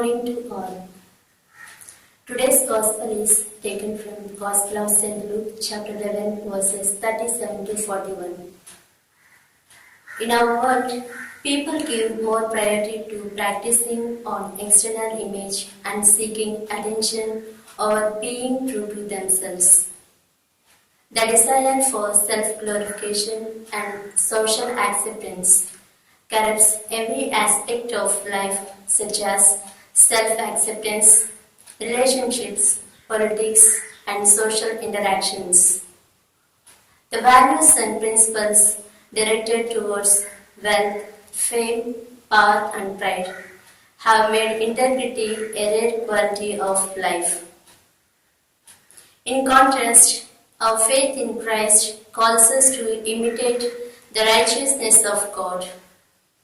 morning to all. Today's Gospel is taken from Gospel of St. Luke, chapter 11, verses 37 to 41. In our world, people give more priority to practicing on external image and seeking attention or being true to themselves. The desire for self-glorification and social acceptance corrupts every aspect of life, such as self-acceptance, relationships, politics, and social interactions. The values and principles directed towards wealth, fame, power, and pride have made integrity a rare quality of life. In contrast, our faith in Christ calls us to imitate the righteousness of God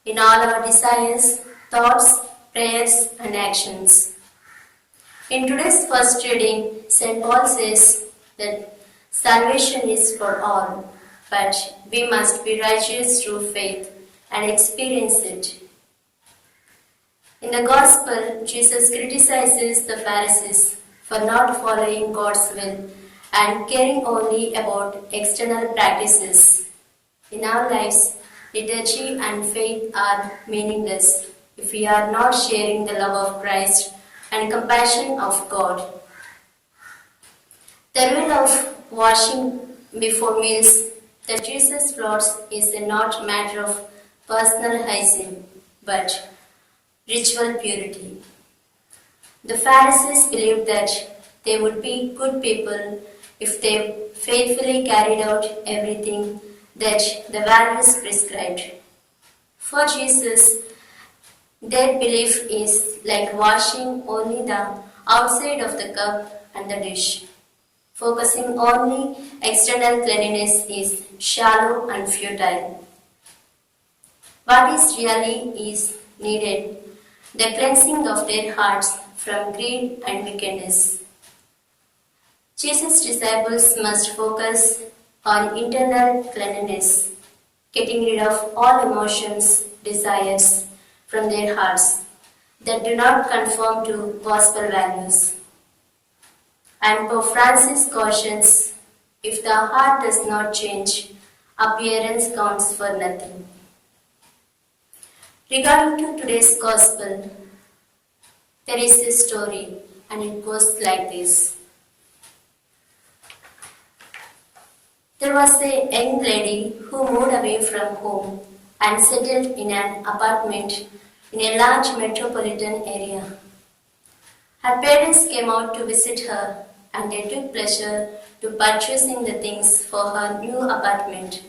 in all our desires, thoughts, prayers, and actions. In today's first reading, St. Paul says that salvation is for all, but we must be righteous through faith and experience it. In the Gospel, Jesus criticizes the Pharisees for not following God's will and caring only about external practices. In our lives, liturgy and faith are meaningless if we are not sharing the love of Christ and compassion of God. The rule of washing before meals that Jesus flaunts is not a matter of personal hygiene, but ritual purity. The Pharisees believed that they would be good people if they faithfully carried out everything that the values prescribed. For Jesus, their belief is like washing only the outside of the cup and the dish. Focusing only external cleanliness is shallow and futile. What is really is needed, the cleansing of their hearts from greed and wickedness. Jesus' disciples must focus on internal cleanliness, getting rid of all emotions, desires from their hearts that do not conform to gospel values. And Pope Francis cautions, if the heart does not change, appearance counts for nothing. Regarding to today's gospel, there is a story and it goes like this. There was a young lady who moved away from home and settled in an apartment in a large metropolitan area. Her parents came out to visit her and they took pleasure to purchasing the things for her new apartment.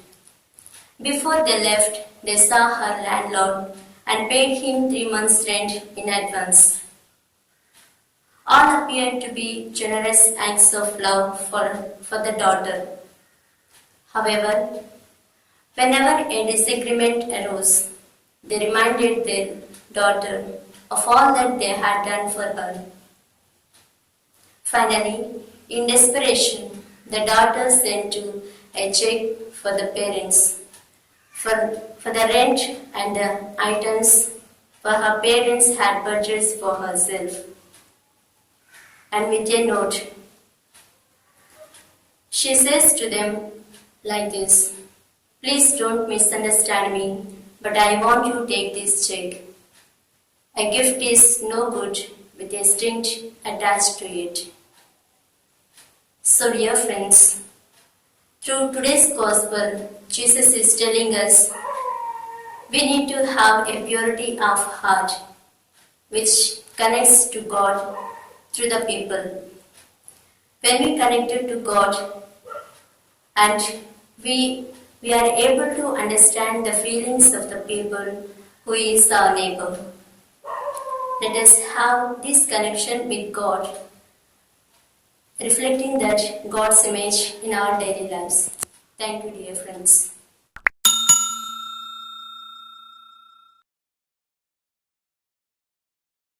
Before they left, they saw her landlord and paid him 3 months' rent in advance. All appeared to be generous acts of love for the daughter. However, whenever a disagreement arose, they reminded their daughter of all that they had done for her. Finally, in desperation, the daughter sent to a check for the parents for the rent and the items for her parents had purchased for herself. And with a note, she says to them like this, "Please don't misunderstand me, but I want you to take this check. A gift is no good with a string attached to it." So dear friends, through today's gospel, Jesus is telling us we need to have a purity of heart which connects to God through the people. When we connected to God and we are able to understand the feelings of the people who is our neighbor. Let us have this connection with God, reflecting that God's image in our daily lives. Thank you, dear friends.